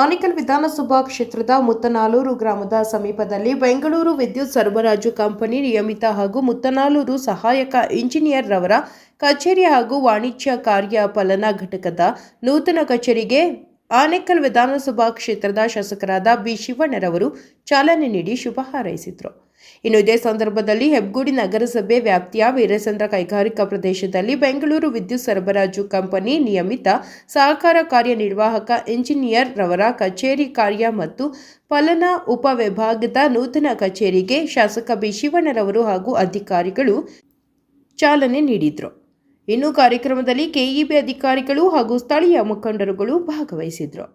ಆನೇಕಲ್ ವಿಧಾನಸಭಾ ಕ್ಷೇತ್ರದ ಮುತ್ತನಾಲೂರು ಗ್ರಾಮದ ಸಮೀಪದಲ್ಲಿ ಬೆಂಗಳೂರು ವಿದ್ಯುತ್ ಸರಬರಾಜು ಕಂಪನಿ ನಿಯಮಿತ ಹಾಗೂ ಮುತ್ತನಾಲೂರು ಸಹಾಯಕ ಇಂಜಿನಿಯರ್ ರವರ ಕಚೇರಿ ಹಾಗೂ ವಾಣಿಜ್ಯ ಕಾರ್ಯ ಪಾಲನಾ ಘಟಕದ ನೂತನ ಕಚೇರಿಗೆ ಆನೇಕಲ್ ವಿಧಾನಸಭಾ ಕ್ಷೇತ್ರದ ಶಾಸಕರಾದ ಬಿ ಶಿವಣ್ಣರವರು ಚಾಲನೆ ನೀಡಿ ಶುಭ ಹಾರೈಸಿದರು. ಇನ್ನು ಇದೇ ಸಂದರ್ಭದಲ್ಲಿ ಹೆಬ್ಗೋಡಿ ನಗರಸಭೆ ವ್ಯಾಪ್ತಿಯ ವೀರಸಂದ್ರ ಕೈಗಾರಿಕಾ ಪ್ರದೇಶದಲ್ಲಿ ಬೆಂಗಳೂರು ವಿದ್ಯುತ್ ಸರಬರಾಜು ಕಂಪನಿ ನಿಯಮಿತ ಸಹಕಾರ ಕಾರ್ಯನಿರ್ವಾಹಕ ಇಂಜಿನಿಯರ್ ರವರ ಕಚೇರಿ ಕಾರ್ಯ ಮತ್ತು ಪಾಲನಾ ಉಪವಿಭಾಗದ ನೂತನ ಕಚೇರಿಗೆ ಶಾಸಕ ಬಿ ಶಿವಣ್ಣರವರು ಹಾಗೂ ಅಧಿಕಾರಿಗಳು ಚಾಲನೆ ನೀಡಿದರು. ಇನ್ನು ಕಾರ್ಯಕ್ರಮದಲ್ಲಿ ಕೆಇಬಿ ಅಧಿಕಾರಿಗಳು ಹಾಗೂ ಸ್ಥಳೀಯ ಮುಖಂಡರುಗಳು ಭಾಗವಹಿಸಿದರು.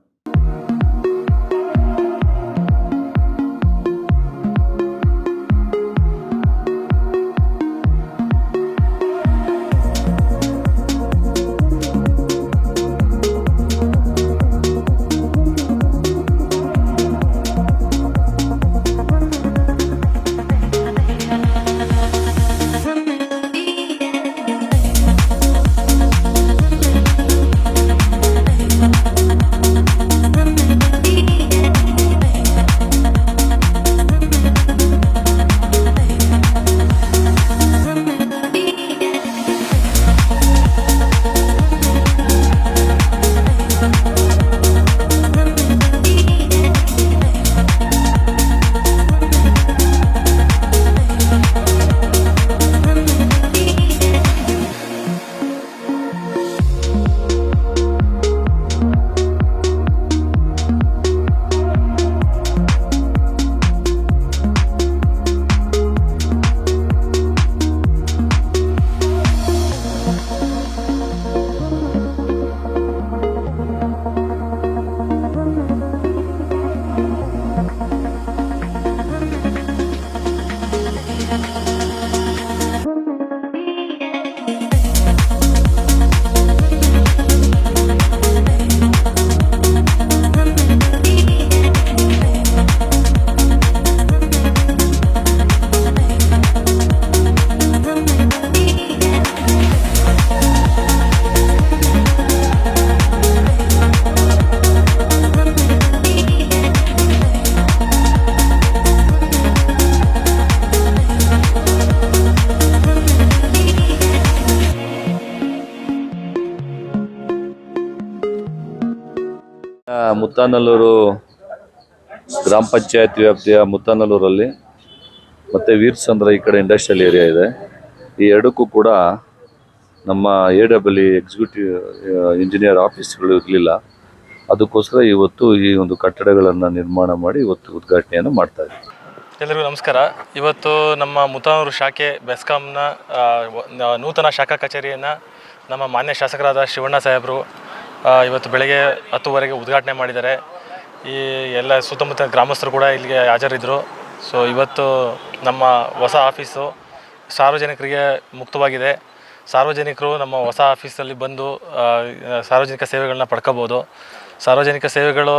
ಮುತ್ತನಲ್ಲೂರು ಗ್ರಾಮ ಪಂಚಾಯತ್ ವ್ಯಾಪ್ತಿಯ ಮುತ್ತನಲ್ಲೂರಲ್ಲಿ ಮತ್ತು ವೀರಸಂದ್ರ ಈ ಕಡೆ ಇಂಡಸ್ಟ್ರಿಯಲ್ ಏರಿಯಾ ಇದೆ. ಈ ಎರಡಕ್ಕೂ ಕೂಡ ನಮ್ಮ AEE ಎಕ್ಸಿಕ್ಯೂಟಿವ್ ಇಂಜಿನಿಯರ್ ಆಫೀಸ್ಗಳು ಇರಲಿಲ್ಲ. ಅದಕ್ಕೋಸ್ಕರ ಇವತ್ತು ಈ ಒಂದು ಕಟ್ಟಡಗಳನ್ನು ನಿರ್ಮಾಣ ಮಾಡಿ ಇವತ್ತು ಉದ್ಘಾಟನೆಯನ್ನು ಮಾಡ್ತಾ ಇದ್ದೀವಿ. ಎಲ್ಲರಿಗೂ ನಮಸ್ಕಾರ. ಇವತ್ತು ನಮ್ಮ ಮುತ್ತನಲ್ಲೂರು ಶಾಖೆ ಬೆಸ್ಕಾಂನ ನೂತನ ಶಾಖಾ ಕಚೇರಿಯನ್ನು ನಮ್ಮ ಮಾನ್ಯ ಶಾಸಕರಾದ ಶಿವಣ್ಣ ಸಾಹೇಬರು ಇವತ್ತು ಬೆಳಗ್ಗೆ 10:00 ಉದ್ಘಾಟನೆ ಮಾಡಿದ್ದಾರೆ. ಈ ಎಲ್ಲ ಸುತ್ತಮುತ್ತ ಗ್ರಾಮಸ್ಥರು ಕೂಡ ಇಲ್ಲಿಗೆ ಹಾಜರಿದ್ದರು. ಸೊ ಇವತ್ತು ನಮ್ಮ ಹೊಸ ಆಫೀಸು ಸಾರ್ವಜನಿಕರಿಗೆ ಮುಕ್ತವಾಗಿದೆ. ಸಾರ್ವಜನಿಕರು ನಮ್ಮ ಹೊಸ ಆಫೀಸಲ್ಲಿ ಬಂದು ಸಾರ್ವಜನಿಕ ಸೇವೆಗಳನ್ನ ಪಡ್ಕೋಬೋದು. ಸಾರ್ವಜನಿಕ ಸೇವೆಗಳು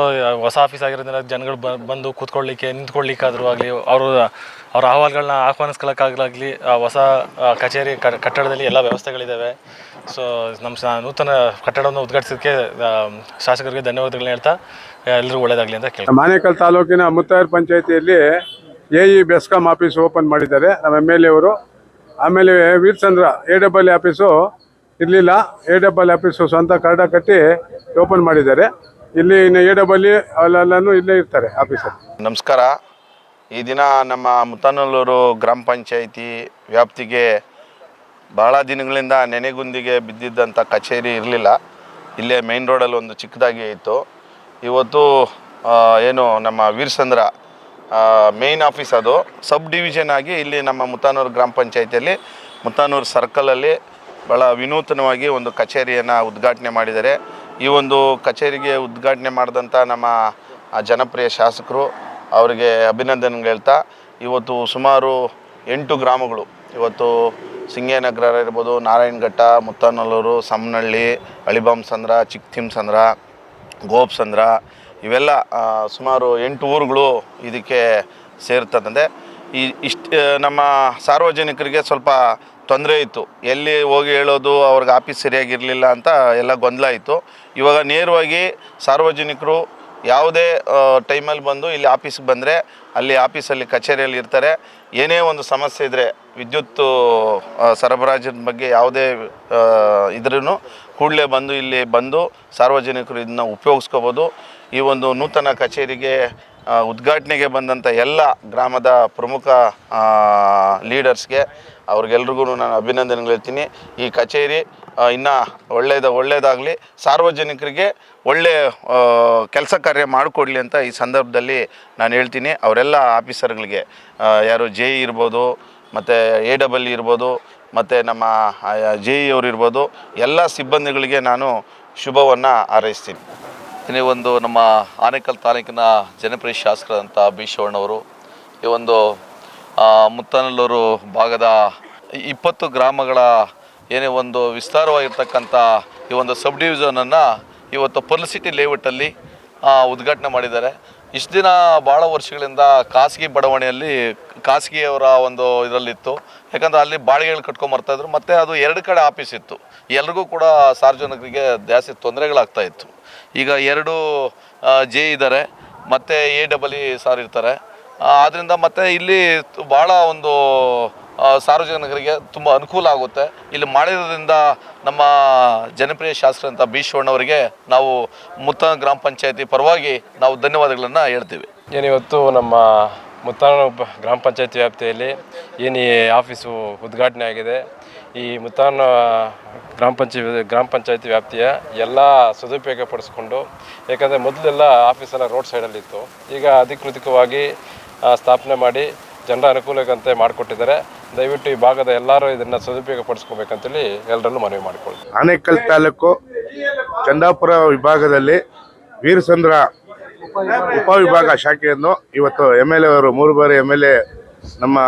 ಹೊಸ ಆಫೀಸ್ ಆಗಿರೋದ್ರಿಂದ ಜನಗಳು ಬಂದು ಕೂತ್ಕೊಳ್ಳಿಕ್ಕೆ ನಿಂತ್ಕೊಳ್ಳಿಕ್ಕಾದರೂ ಆಗಲಿ ಅವರ ಅಹವಾಲುಗಳನ್ನ ಆಹ್ವಾನಿಸ್ಕೊಳ್ಳೋಕ್ಕಾಗಲಿ ಹೊಸ ಕಚೇರಿ ಕಟ್ಟಡದಲ್ಲಿ ಎಲ್ಲ ವ್ಯವಸ್ಥೆಗಳಿದ್ದಾವೆ. ಸೊ ನಮ್ಮ ನೂತನ ಕಟ್ಟಡವನ್ನು ಉದ್ಘಾಟಿಸೋದಕ್ಕೆ ಶಾಸಕರಿಗೆ ಧನ್ಯವಾದಗಳನ್ನ ಹೇಳ್ತಾ ಎಲ್ಲರಿಗೂ ಒಳ್ಳೆಯದಾಗಲಿ ಅಂತ ಕೇಳಿ. ಆನೇಕಲ್ ತಾಲೂಕಿನ ಮುತ್ತಾಯರ್ ಪಂಚಾಯತಿಯಲ್ಲಿ AE ಬೆಸ್ಕಾಂ ಆಫೀಸ್ ಓಪನ್ ಮಾಡಿದ್ದಾರೆ ನಮ್ಮ MLA ಅವರು. ಆಮೇಲೆ ವೀರಸಂದ್ರ AEE ಆಫೀಸು ಇರಲಿಲ್ಲ. AEE ಆಫೀಸು ಸ್ವಂತ ಕರಡ ಕಟ್ಟಿ ಓಪನ್ ಮಾಡಿದ್ದಾರೆ. ಇಲ್ಲಿ ಇನ್ನು AEE ಅಲ್ಲೆಲ್ಲೂ ಇಲ್ಲೇ ಇರ್ತಾರೆ ಆಫೀಸಲ್ಲಿ. ನಮಸ್ಕಾರ. ಈ ದಿನ ನಮ್ಮ ಮುತ್ತನಲ್ಲೂರು ಗ್ರಾಮ ಪಂಚಾಯಿತಿ ವ್ಯಾಪ್ತಿಗೆ ಭಾಳ ದಿನಗಳಿಂದ ನೆನೆಗುಂದಿಗೆ ಬಿದ್ದಿದ್ದಂಥ ಕಚೇರಿ ಇರಲಿಲ್ಲ. ಇಲ್ಲೇ ಮೇನ್ ರೋಡಲ್ಲಿ ಒಂದು ಚಿಕ್ಕದಾಗಿ ಇತ್ತು. ಇವತ್ತು ಏನು ನಮ್ಮ ವೀರಸಂದ್ರ ಮೇನ್ ಆಫೀಸ್ ಅದು ಸಬ್ ಡಿವಿಷನ್ ಆಗಿ ಇಲ್ಲಿ ನಮ್ಮ ಮುತ್ತನೂರು ಗ್ರಾಮ ಪಂಚಾಯಿತಿಯಲ್ಲಿ ಮುತ್ತನೂರು ಸರ್ಕಲಲ್ಲಿ ಭಾಳ ವಿನೂತನವಾಗಿ ಒಂದು ಕಚೇರಿಯನ್ನು ಉದ್ಘಾಟನೆ ಮಾಡಿದ್ದಾರೆ. ಈ ಒಂದು ಕಚೇರಿಗೆ ಉದ್ಘಾಟನೆ ಮಾಡಿದಂಥ ನಮ್ಮ ಜನಪ್ರಿಯ ಶಾಸಕರು ಅವರಿಗೆ ಅಭಿನಂದನೆ ಹೇಳ್ತಾ, ಇವತ್ತು ಸುಮಾರು 8 ಗ್ರಾಮಗಳು, ಇವತ್ತು ಸಿಂಗೇನಗರ ಇರ್ಬೋದು, ನಾರಾಯಣಘಟ್ಟ, ಮುತ್ತನಲ್ಲೂರು, ಸಮ್ಮನಹಳ್ಳಿ, ಅಳಿಬಾಮಸಂದ್ರ, ಚಿಕ್ಕತಿಮ್ಮಸಂದ್ರ, ಗೋಪಸಂದ್ರ, ಇವೆಲ್ಲ ಸುಮಾರು 8 ಊರುಗಳು ಇದಕ್ಕೆ ಸೇರ್ತದಂತೆ. ನಮ್ಮ ಸಾರ್ವಜನಿಕರಿಗೆ ಸ್ವಲ್ಪ ತೊಂದರೆ ಇತ್ತು. ಎಲ್ಲಿ ಹೋಗಿ ಹೇಳೋದು, ಅವ್ರಿಗೆ ಆಫೀಸ್ ಸರಿಯಾಗಿರಲಿಲ್ಲ ಅಂತ ಎಲ್ಲ ಗೊಂದಲ ಇತ್ತು. ಇವಾಗ ನೇರವಾಗಿ ಸಾರ್ವಜನಿಕರು ಯಾವುದೇ ಟೈಮಲ್ಲಿ ಬಂದು ಇಲ್ಲಿ ಆಫೀಸ್ಗೆ ಬಂದರೆ ಅಲ್ಲಿ ಆಫೀಸಲ್ಲಿ ಕಚೇರಿಯಲ್ಲಿ ಇರ್ತಾರೆ. ಏನೇ ಒಂದು ಸಮಸ್ಯೆ ಇದ್ದರೆ ವಿದ್ಯುತ್ ಸರಬರಾಜಿನ ಬಗ್ಗೆ ಯಾವುದೇ ಇದ್ರೂ ಕೂಡಲೇ ಬಂದು ಇಲ್ಲಿ ಬಂದು ಸಾರ್ವಜನಿಕರು ಇದನ್ನ ಉಪಯೋಗಿಸ್ಕೋಬೋದು. ಈ ಒಂದು ನೂತನ ಕಚೇರಿಗೆ ಉದ್ಘಾಟನೆಗೆ ಬಂದಂಥ ಎಲ್ಲ ಗ್ರಾಮದ ಪ್ರಮುಖ ಲೀಡರ್ಸ್ಗೆ ಅವ್ರಿಗೆಲ್ರಿಗೂ ನಾನು ಅಭಿನಂದನೆಗಳು ಹೇಳ್ತೀನಿ. ಈ ಕಚೇರಿ ಇನ್ನೂ ಒಳ್ಳೆಯದಾಗಲಿ, ಸಾರ್ವಜನಿಕರಿಗೆ ಒಳ್ಳೆಯ ಕೆಲಸ ಕಾರ್ಯ ಮಾಡಿಕೊಡ್ಲಿ ಅಂತ ಈ ಸಂದರ್ಭದಲ್ಲಿ ನಾನು ಹೇಳ್ತೀನಿ. ಅವರೆಲ್ಲ ಆಫೀಸರ್ಗಳಿಗೆ, ಯಾರು JE ಇರ್ಬೋದು, ಮತ್ತು AEE ಇರ್ಬೋದು, ಮತ್ತು ನಮ್ಮ JE ಅವರು ಇರ್ಬೋದು, ಎಲ್ಲ ಸಿಬ್ಬಂದಿಗಳಿಗೆ ನಾನು ಶುಭವನ್ನು ಹಾರೈಸ್ತೀನಿ. ಈ ಒಂದು ನಮ್ಮ ಆನೇಕಲ್ ತಾಲೂಕಿನ ಜನಪ್ರಿಯ ಶಾಸಕರಾದಂಥ ಬಿ ಶಿವಣ್ಣವರು ಈ ಒಂದು ಮುತ್ತನಲ್ಲೂರು ಭಾಗದ 20 ಗ್ರಾಮಗಳ ಏನೇ ಒಂದು ವಿಸ್ತಾರವಾಗಿರ್ತಕ್ಕಂಥ ಈ ಒಂದು ಸಬ್ ಡಿವಿಷನನ್ನು ಇವತ್ತು ಪರ್ಲ್ ಸಿಟಿ ಲೇಔಟಲ್ಲಿ ಉದ್ಘಾಟನೆ ಮಾಡಿದ್ದಾರೆ. ಇಷ್ಟು ದಿನ ಭಾಳ ವರ್ಷಗಳಿಂದ ಖಾಸಗಿ ಬಡಾವಣೆಯಲ್ಲಿ ಖಾಸಗಿಯವರ ಒಂದು ಇದರಲ್ಲಿತ್ತು. ಯಾಕಂದರೆ ಅಲ್ಲಿ ಬಾಡಿಗೆಗಳು ಕಟ್ಕೊಂಬರ್ತಾಯಿದ್ರು, ಮತ್ತು ಅದು 2 ಕಡೆ ಆಫೀಸ್ ಇತ್ತು. ಎಲ್ರಿಗೂ ಕೂಡ ಸಾರ್ವಜನಿಕರಿಗೆ ಜಾಸ್ತಿ ತೊಂದರೆಗಳಾಗ್ತಾಯಿತ್ತು. ಈಗ 2 JE ಇದ್ದಾರೆ, ಮತ್ತು AEE ಸಾರ್ ಇರ್ತಾರೆ. ಆದ್ದರಿಂದ ಮತ್ತು ಇಲ್ಲಿ ಭಾಳ ಒಂದು ಸಾರ್ವಜನಿಕರಿಗೆ ತುಂಬ ಅನುಕೂಲ ಆಗುತ್ತೆ. ಇಲ್ಲಿ ಮಾಡಿರೋದ್ರಿಂದ ನಮ್ಮ ಜನಪ್ರಿಯ ಶಾಸಕರಂಥ ಬಿ ಶಿವಣ್ಣವರಿಗೆ ನಾವು ಮುತ್ತನ ಗ್ರಾಮ ಪಂಚಾಯತಿ ಪರವಾಗಿ ನಾವು ಧನ್ಯವಾದಗಳನ್ನು ಹೇಳ್ತೀವಿ. ಏನಿವತ್ತು ನಮ್ಮ ಮುತ್ತಾನ ಗ್ರಾಮ ಪಂಚಾಯತಿ ವ್ಯಾಪ್ತಿಯಲ್ಲಿ ಏನು ಈ ಆಫೀಸು ಉದ್ಘಾಟನೆ ಆಗಿದೆ. ಈ ಮುತ್ತಾನ ಗ್ರಾಮ ಪಂಚಾಯತಿ ವ್ಯಾಪ್ತಿಯ ಎಲ್ಲ ಸದುಪಯೋಗ ಪಡಿಸ್ಕೊಂಡು, ಯಾಕಂದರೆ ಮೊದಲೆಲ್ಲ ಆಫೀಸೆಲ್ಲ ರೋಡ್ ಸೈಡಲ್ಲಿತ್ತು. ಈಗ ಅಧಿಕೃತವಾಗಿ ಸ್ಥಾಪನೆ ಮಾಡಿ ಜನರ ಅನುಕೂಲಕ್ಕಂತೆ ಮಾಡಿಕೊಟ್ಟಿದ್ದಾರೆ. ದಯವಿಟ್ಟು ಈ ಭಾಗದ ಎಲ್ಲರೂ ಇದನ್ನು ಸದುಪಯೋಗ ಪಡಿಸ್ಕೋಬೇಕಂತೇಳಿ ಎಲ್ಲರಲ್ಲೂ ಮನವಿ ಮಾಡಿಕೊಳ್ಳಿ. ಆನೇಕಲ್ ತಾಲೂಕು ಚಂದಾಪುರ ವಿಭಾಗದಲ್ಲಿ ವೀರಸಂದ್ರ ಉಪವಿಭಾಗ ಶಾಖೆಯನ್ನು ಇವತ್ತು MLA ಅವರು 3 ಬಾರಿ MLA ನಮ್ಮ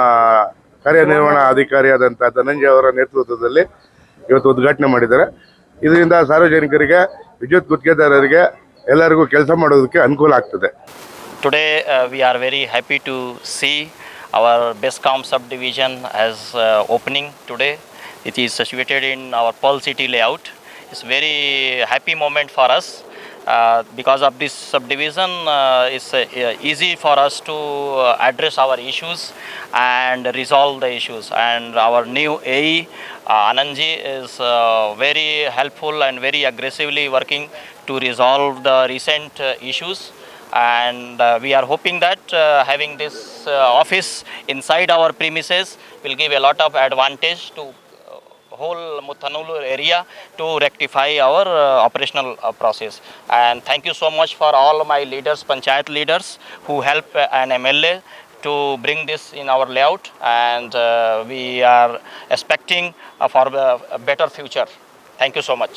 ಕಾರ್ಯನಿರ್ವಹಣಾ ಅಧಿಕಾರಿಯಾದಂಥ ಧನಂಜಯ ಅವರ ನೇತೃತ್ವದಲ್ಲಿ ಇವತ್ತು ಉದ್ಘಾಟನೆ ಮಾಡಿದ್ದಾರೆ. ಇದರಿಂದ ಸಾರ್ವಜನಿಕರಿಗೆ, ವಿದ್ಯುತ್ ಗುತ್ತಿಗೆದಾರರಿಗೆ ಎಲ್ಲರಿಗೂ ಕೆಲಸ ಮಾಡೋದಕ್ಕೆ ಅನುಕೂಲ ಆಗ್ತದೆ. Today we are very happy to see our Bescom subdivision as opening today. It is situated in our Pearl City layout. It's very happy moment for us. Because of this subdivision, it's easy for us to address our issues and resolve the issues. And our new AE, Anandji, is very helpful and very aggressively working to resolve the recent issues. And we are hoping that having this office inside our premises will give a lot of advantage to whole Muttanallur area to rectify our operational process. And thank you so much for all my leaders, panchayat leaders, who help an MLA to bring this in our layout. And we are expecting for a better future. Thank you so much.